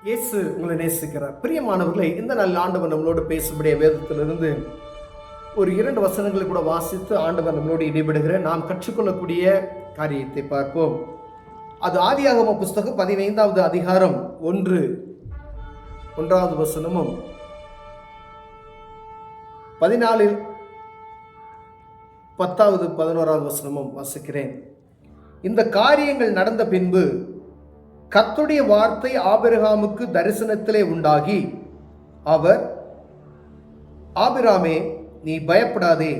இயேசு உங்களை நேசிக்கிறார். பிரியமானவர்களை, இந்த நாள் ஆண்டவர் நம்மளோடு பேசும்படிய வேதத்திலிருந்து ஒரு 2 வசனங்களை கூட வாசித்து ஆண்டவர் நம்மளோடு இடைபடுகிற நாம் கற்றுக்கொள்ளக்கூடிய காரியத்தை பார்ப்போம். அது ஆதியாகம புஸ்தகம் 15வது அதிகாரம் 1வது வசனமும் 14 10வது 11வது வசனமும் வாசிக்கிறேன். இந்த காரியங்கள் நடந்த பின்பு கர்த்தருடைய வார்த்தை ஆபிரகாமுக்கு தரிசனத்திலே உண்டாகி, அவர், ஆபிராமே, நீ பயப்படாதே,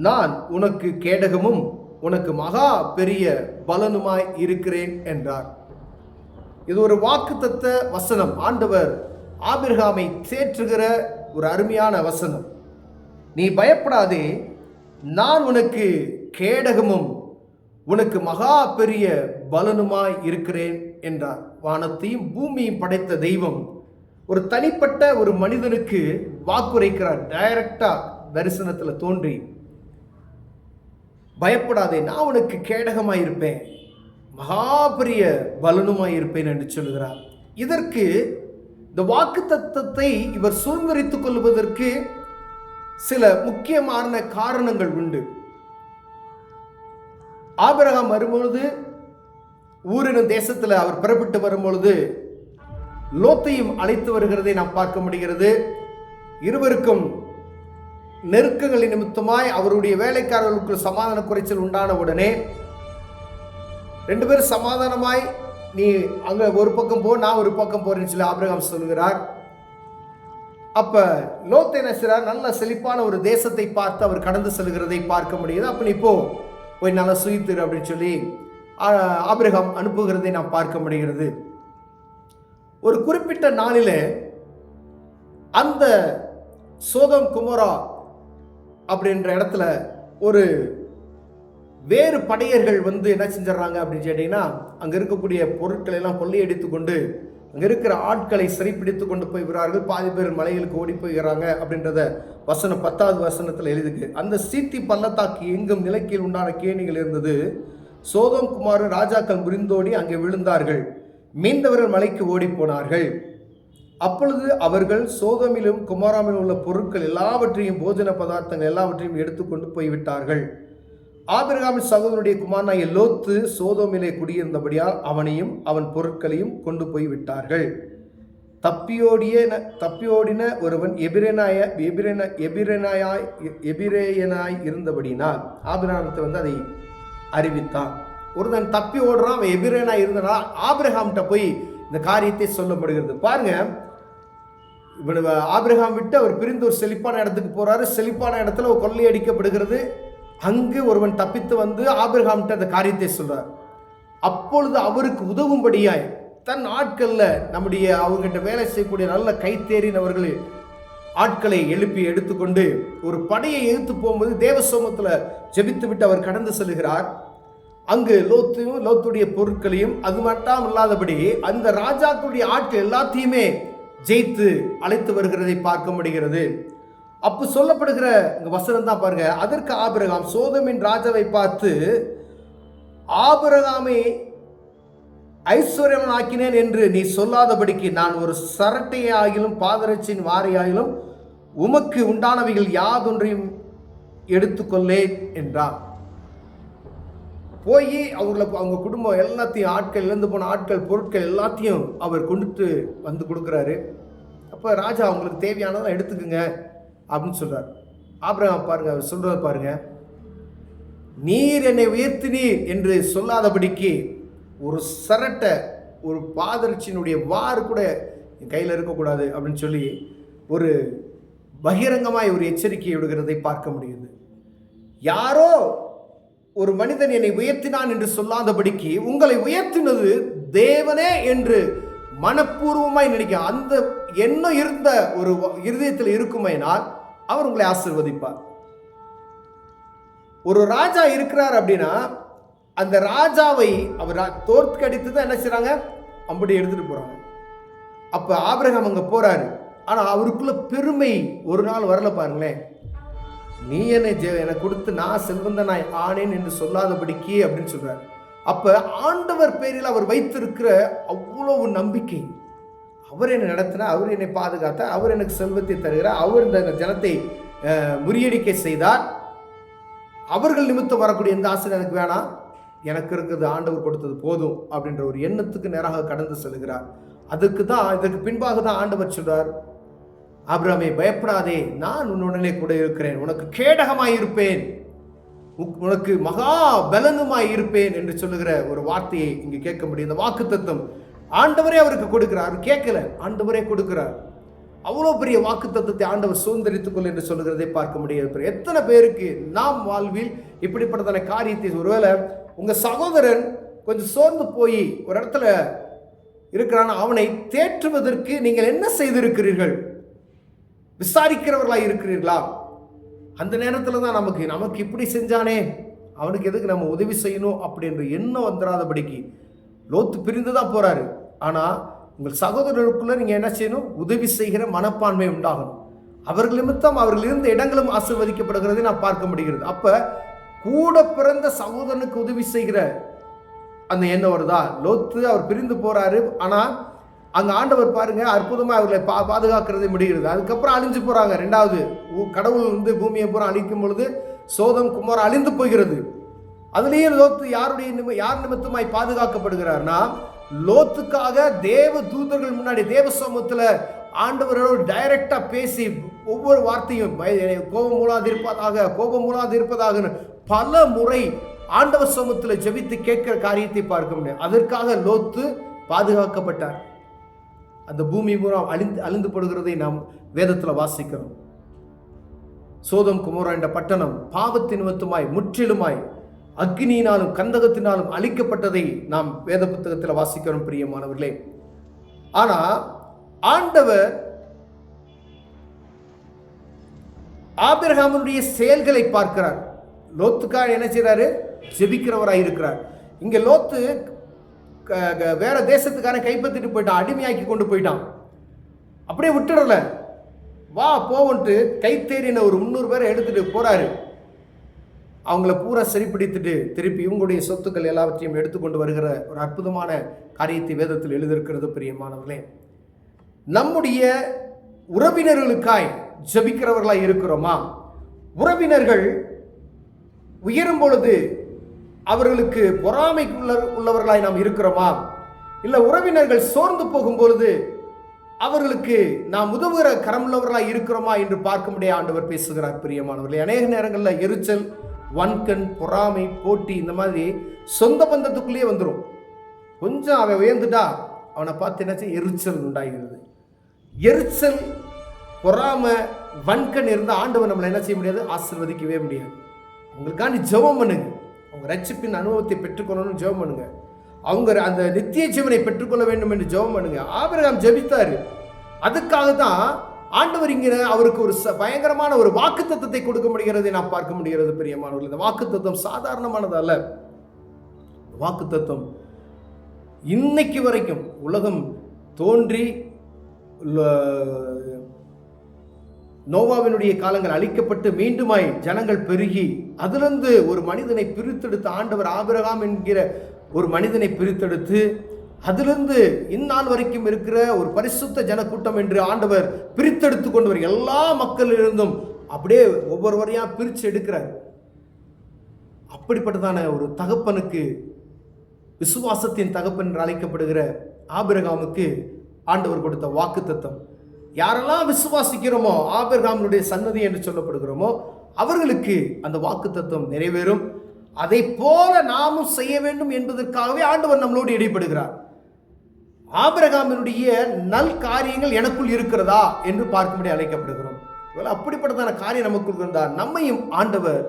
நான் உனக்கு கேடகமும் உனக்கு மகா பெரிய பலனுமாய் இருக்கிறேன் என்றார். இது ஒரு வாக்குத்தத்த வசனம். ஆண்டவர் ஆபிரகாமை தேற்றுகிற ஒரு அருமையான வசனம். நீ பயப்படாதே, நான் உனக்கு கேடகமும் உனக்கு மகா பெரிய பலனுமாய் இருக்கிறேன் என்றார். வானத்தையும் பூமியையும் படைத்த தெய்வம் ஒரு தனிப்பட்ட ஒரு மனிதனுக்கு வாக்குரைக்கிறார். டைரக்டா தரிசனத்தில் தோன்றி, பயப்படாதே, நான் உனக்கு கேடகமாய் இருப்பேன், மகா பெரிய பலனுமாய் இருப்பேன் என்று சொல்லுகிறார். இதற்கு இந்த வாக்கு தத்தத்தை இவர் சுதந்திரித்துக் கொள்வதற்கு சில முக்கியமான காரணங்கள் உண்டு. ஆபிரகாம் வரும்பொழுது, ஊரின் தேசத்தில் அவர் புறப்பட்டு வரும்பொழுது லோத்தையும் அழைத்து வருகிறதை நாம் பார்க்க முடிகிறது. இருவருக்கும் நெருக்கங்களின் நிமித்தமாய் அவருடைய வேலைக்காரர்களுக்கு சமாதான குறைச்சல் உண்டான உடனே 2 பேரும் சமாதானமாய், நீ அங்க ஒரு பக்கம் போ, நான் ஒரு பக்கம் போறேன்னு சொல்லி ஆபிரகாம் சொல்கிறார். அப்ப லோத் என்ன செய்றார்? நல்ல செழிப்பான ஒரு தேசத்தை பார்த்து அவர் கடந்து செல்கிறதை பார்க்க முடியுது. அப்ப நீ போய் நல்லா சுயித்துரு அப்படின்னு சொல்லி ஆபிரகாம் அனுப்புகிறதை நாம் பார்க்க முடிகிறது. ஒரு குறிப்பிட்ட நாளிலே அந்த சோதோம் குமோரா அப்படின்ற இடத்துல ஒரு வேறு படையர்கள் என்ன செஞ்சிடறாங்க அப்படின்னு கேட்டீங்கன்னா, அங்க இருக்கக்கூடிய பொருட்களை எல்லாம் கொள்ளையடித்து கொண்டு அங்க இருக்கிற ஆட்களை சிறைப்பிடித்து கொண்டு போய் விடுறார்கள். பாதி பேர் மலைகளுக்கு ஓடி போய்கிறாங்க அப்படின்றத வசனம் 10வது வசனத்தில் எழுதுக்கு. அந்த சீத்தி பள்ளத்தாக்கு எங்கும் நிலக்கீழ் உண்டான கேணிகள் இருந்தது. சோதோம் குமார ராஜாக்கள் முறிந்தோடி அங்கே விழுந்தார்கள். மீண்டவர்கள் மலைக்கு ஓடி போனார்கள். அப்பொழுது அவர்கள் சோதோமிலும் குமாராமிலும் உள்ள பொருட்கள் எல்லாவற்றையும், போஜன பதார்த்தங்கள் எல்லாவற்றையும் எடுத்துக்கொண்டு போய்விட்டார்கள். ஆபிரகாமின் சகோதரனுடைய குமாரனாகிய லோத்து சோதோமிலே குடியிருந்தபடியால் அவனையும் அவன் பொருட்களையும் கொண்டு போய் விட்டார்கள். தப்பியோடின ஒருவன் எபிரேயனாய் இருந்தபடினால் ஆபிரகாமத்தை அதை அறிவித்தான். ஒருவன் தப்பி ஓடுறான், அவன் எபிரேயனாய் இருந்தனா ஆபிரகாம்கிட்ட போய் இந்த காரியத்தை சொல்லப்படுகிறது. பாருங்க, இவன் ஆபிரகாம் விட்டு அவர் பிரிந்து ஒரு செழிப்பான இடத்துக்கு போறாரு. செழிப்பான இடத்துல ஒரு கொள்ளையடிக்கப்படுகிறது. அங்கு ஒருவன் தப்பித்து ஆபிரகாம்கிட்ட அந்த காரியத்தை சொல்றார். அப்பொழுது அவருக்கு உதவும்படியாய் தன் ஆட்கள்ல அவங்ககிட்ட வேலை செய்யக்கூடிய நல்ல கைத்தேறினவர்கள் ஆட்களை எழுப்பி எடுத்துக்கொண்டு ஒரு படையை எதிர்த்து போகும்போது தேவசோமத்துல ஜெபித்து விட்டு அவர் கடந்து செல்கிறார். அங்கு லோத்துடைய பொருட்களையும் அது மட்டும் இல்லாதபடி அந்த ராஜாக்களுடைய ஆட்கள் எல்லாத்தையுமே ஜெயித்து அழைத்து வருகிறதை பார்க்க முடிகிறது. அப்போ சொல்லப்படுகிற வசனம் தான் பாருங்க. அதற்கு ஆபிரகாம் சோதோமின் ராஜாவை பார்த்து, ஆபிரகாமை ஐஸ்வர்யம் ஆக்கினேன் என்று நீ சொல்லாதபடிக்கு நான் ஒரு சரட்டையாகிலும் பாதரட்சியின் வாரையாகிலும் உமக்கு உண்டானவைகள் யாதொன்றையும் எடுத்துக்கொள்ளேன் என்றார். போய் அவங்க குடும்பம் எல்லாத்தையும், ஆட்கள் இழந்து போன ஆட்கள் பொருட்கள் எல்லாத்தையும் அவர் கொண்டுட்டு கொடுக்குறாரு. அப்போ ராஜா அவங்களுக்கு தேவையானதான் எடுத்துக்குங்க அப்படின்னு சொல்றார். ஆபிரகாம் பாருங்க, அவர் சொல்றத பாருங்க, நீர் என்னை உயர்த்தினீர் என்று சொல்லாதபடிக்கு ஒரு சரட்டை, ஒரு பாதரட்சியினுடைய வாறு கூட என் கையில் இருக்கக்கூடாது அப்படின்னு சொல்லி ஒரு பகிரங்கமாய் ஒரு எச்சரிக்கை விடுகிறதை பார்க்க முடியுது. யாரோ ஒரு மனிதன் என்னை உயர்த்தினான் என்று சொல்லாதபடிக்கு உங்களை உயர்த்தினது தேவனே என்று மனப்பூர்வமாய் நினைக்க அந்த எண்ணம் இருந்த ஒரு இருதயத்தில் இருக்குமையினால் அவர் உங்களை ஆசீர்வதிப்பார். ஒரு ராஜா இருக்கிறார் அப்படின்னா அந்த ராஜாவை அவர் தோற்கடித்து தான் என்ன செய்றாங்க, அம்படி எடுத்துட்டு போறாங்க. அப்ப ஆபிரகாம் அங்க போறாரு. ஆனா அவருக்குள்ள பெருமை ஒரு நாள் வரல. பாருங்களேன், நீ என்னை கொடுத்து நான் செல்வந்தனாய் ஆனேன் என்று சொல்லாதபடிக்கு அப்படின்னு சொல்றாரு. அப்ப ஆண்டவர் பேரில் அவர் வைத்திருக்கிற அவ்வளவு நம்பிக்கை, அவர் என்னை நடத்தினார், அவர் என்னை பாதுகாத்தார், அவர் எனக்கு செல்வத்தை தருகிறார், அவர் இந்த ஜனத்தை முறியடிக்க செய்தார், அவர்கள் நிமித்தம் வரக்கூடிய எந்த ஆசை எனக்கு வேணாம், எனக்கு இருக்கிறது ஆண்டவர் கொடுத்தது போதும் அப்படின்ற ஒரு எண்ணத்துக்கு நேராக கடந்து செல்கிறார். இதற்கு பின்பாக தான் ஆண்டவர் சொல்றார், ஆபிரகாமே பயப்படாதே, நான் உன்னுடனே கூட இருக்கிறேன், உனக்கு கேடகமாய் இருப்பேன், உனக்கு மகா பலனுமாய் இருப்பேன் என்று சொல்லுகிற ஒரு வார்த்தையை இங்கு கேட்க முடியும். இந்த வாக்குத்தத்தம் ஆண்டவரே அவருக்கு கொடுக்கிறார், கேட்கல, ஆண்டவரே கொடுக்கிறார். அவ்வளோ பெரிய வாக்குத்தத்தத்தை ஆண்டவர் சுதந்திரித்துக் கொள் என்று சொல்லுகிறதை பார்க்க முடியாது. எத்தனை பேருக்கு நாம் வாழ்வில் இப்படிப்பட்டதான காரியத்தை, ஒருவேளை உங்க சகோதரன் கொஞ்சம் சோர்ந்து போய் ஒரு இடத்துல இருக்கிறான், அவனை தேற்றுவதற்கு நீங்கள் என்ன செய்திருக்கிறீர்கள்? விசாரிக்கிறவர்களாக இருக்கிறீர்களா? அந்த நேரத்தில் தான் நமக்கு இப்படி செஞ்சானே, அவனுக்கு எதுக்கு நம்ம உதவி செய்யணும் அப்படின்ற எண்ணம் வந்துடாதபடிக்கு லோத்து பிரிந்து தான் போறாரு. ஆனால் உங்கள் சகோதரருக்குள்ள நீங்கள் என்ன செய்யணும்? உதவி செய்கிற மனப்பான்மை உண்டாகணும். அவர்கள் நிமித்தம் அவர்கள் இருந்த இடங்களும் ஆசீர்வதிக்கப்படுகிறதை நான் பார்க்க முடிகிறது. அப்போ கூட பிறந்த சகோதரனுக்கு உதவி செய்கிற அந்த எண்ணம் வருதா? லோத்து அவர் பிரிந்து போறாரு, ஆனால் அங்கே ஆண்டவர் பாருங்க அற்புதமாக அவர்களை பாதுகாக்கிறதை முடிகிறது. அதுக்கப்புறம் அழிஞ்சு போறாங்க. ரெண்டாவது கடவுள் பூமியை பூரா அழிக்கும் பொழுது சோதம் குமார் அழிந்து போகிறது. அதுலேயே லோத்து யார் நிமித்தமாய் பாதுகாக்கப்படுகிறார்னா, லோத்துக்காக தேவ தூதர்கள் முன்னாடி தேவ சமூகத்தில் ஆண்டவரோடு டைரக்டா பேசி ஒவ்வொரு வார்த்தையும் கோபம் மூலாது இருப்பதாக பல முறை ஆண்டவர் சமூகத்தில் ஜெபித்து கேட்கிற காரியத்தை பார்க்க முடியும். அதற்காக லோத்து பாதுகாக்கப்பட்டார். அந்த பூமி பூரா அழிந்து படுகிறதை நாம் வேதத்தில் வாசிக்கிறோம். சோதம் குமோரா என்ற பட்டணம் பாவத்தின் நிமித்தமாய் முற்றிலுமாய் அக்னியினாலும் கந்தகத்தினாலும் அழிக்கப்பட்டதை நாம் வேத புத்தகத்தில் வாசிக்கிறோம் பிரியமானவர்களே. ஆனா ஆண்டவர் ஆபிரகாமுடைய செயல்களை பார்க்கிறார். லோத்துக்காக என்ன செய்றாரு? ஜெபிக்கிறவராய் இருக்கிறார். இங்க லோத்து வேற தேசத்துக்கான கைப்பற்றிட்டு போயிட்டான், அடிமையாக்கி கொண்டு போயிட்டான். அப்படியே விட்டுடல, வா போவன்ட்டு கைத்தேறின ஒரு 300 பேரை எடுத்துட்டு போறாரு. அவங்கள பூரா சரிப்பிடித்துட்டு திருப்பி இவங்களுடைய சொத்துக்கள் எல்லாவற்றையும் எடுத்துக்கொண்டு வருகிற ஒரு அற்புதமான காரியத்தை வேதத்தில் எழுதியிருக்கிறது பிரியமானவர்களே. நம்முடைய உறவினர்களுக்காய் ஜெபிக்கிறவர்களாய் இருக்கிறோமா? உறவினர்கள் உயரும் பொழுது அவர்களுக்கு பொறாமை உள்ளவர்களாய் நாம் இருக்கிறோமா? இல்லை உறவினர்கள் சோர்ந்து போகும் பொழுது அவர்களுக்கு நாம் உதவுகிற கரமுள்ளவர்களாய் இருக்கிறோமா என்று பார்க்க முடிய ஆண்டவர் பேசுகிறார் பிரியமானவர்களே. அநேக நேரங்களில் எரிச்சல், வன்கண், பொறாமை, போட்டி இந்த மாதிரி சொந்த பந்தத்துக்குள்ளேயே வந்துடும். கொஞ்சம் அவன் உயர்ந்துட்டா அவனை பார்த்து என்னாச்சு? எரிச்சல் உண்டாகிறது. எரிச்சல், பொறாமை, வன்கண் இருந்தால் ஆண்டவர் நம்மளை என்ன செய்ய முடியாது? ஆசீர்வதிக்கவே முடியாது. உங்களுக்காண்டி ஜெபம் பண்ணுங்க. அவங்க ரட்சிப்பின் அனுபவத்தை பெற்றுக்கொள்ளணும்னு ஜெபம் பண்ணுங்க. அவங்க அந்த நித்திய ஜீவனை பெற்றுக்கொள்ள வேண்டும் என்று ஜெபம் பண்ணுங்க. ஆபிரகாம் ஜெபித்தாரு. அதுக்காக தான் ஆண்டவர் இங்கே அவருக்கு ஒரு பயங்கரமான ஒரு வாக்குத்தத்தத்தை கொடுக்க முடிகிறதை நாம் பார்க்க முடிகிறது பிரியமானவர்கள். இந்த வாக்குத்தத்தம் சாதாரணமானது அல்ல. வாக்குத்தத்தம் இன்னைக்கு வரைக்கும் உலகம் தோன்றி நோவாவினுடைய காலங்கள் அழிக்கப்பட்டு மீண்டுமாய் ஜனங்கள் பெருகி அதிலிருந்து ஒரு மனிதனை பிரித்தெடுத்து ஆண்டவர் ஆபிரகாம் என்கிற ஒரு மனிதனை பிரித்தெடுத்து அதிலிருந்து இந்நாள் வரைக்கும் இருக்கிற ஒரு பரிசுத்த ஜனக்கூட்டம் என்று ஆண்டவர் பிரித்தெடுத்து கொண்டு வர எல்லா மக்களிலிருந்தும் அப்படியே ஒவ்வொருவரையா பிரித்து எடுக்கிறார். அப்படிப்பட்டதான ஒரு தகப்பனுக்கு, விசுவாசத்தின் தகப்பன் என்று அழைக்கப்படுகிற ஆபிரகாமுக்கு ஆண்டவர் கொடுத்த வாக்குத்தத்தம், யாரெல்லாம் விசுவாசிக்கிறோமோ ஆபிரகாமுடைய சன்னதி என்று சொல்லப்படுகிறோமோ அவர்களுக்கு அந்த வாக்குத்தத்தம் நிறைவேறும். அதை போல நாமும் செய்ய வேண்டும் என்பதற்காகவே ஆண்டவர் நம்மளோடு இடைப்படுகிறார். ஆபிரகாமினுடைய நல் காரியங்கள் எனக்குள் இருக்கிறதா என்று பார்க்கும்படி அழைக்கப்படுகிறோம். அப்படிப்பட்டதான காரியம் நமக்குள் இருந்தால் நம்மையும் ஆண்டவர்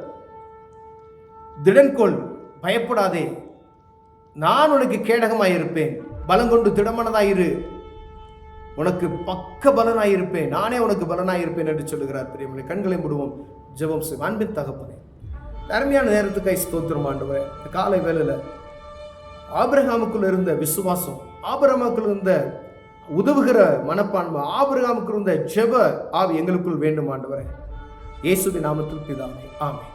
திடன்கொள், பயப்படாதே, நான் உனக்கு கேடகமாயிருப்பேன், பலங்கொண்டு திடமனதாயிரு, உனக்கு பக்க பலனாயிருப்பேன், நானே உனக்கு பலனாயிருப்பேன் என்று சொல்லுகிறார். பிரியமலை, கண்களை மூடுவோம், ஜெபம் செய்வோம். அன்பின் தகப்பனே, அருமையான நேரத்துக்காய் ஸ்தோத்திரம் ஆண்டவரே. காலை வேளையில் ஆபிரகாமுக்குள் இருந்த விசுவாசம், ஆபிரகாமுக்குள் இருந்த உதவுகிற மனப்பான்மை, ஆபிரகாமுக்குள் இருந்த ஜெப ஆவி எங்களுக்குள் வேண்டும் ஆண்டவரே. இயேசுவின் நாமத்தில் பிதாவே, ஆமென்.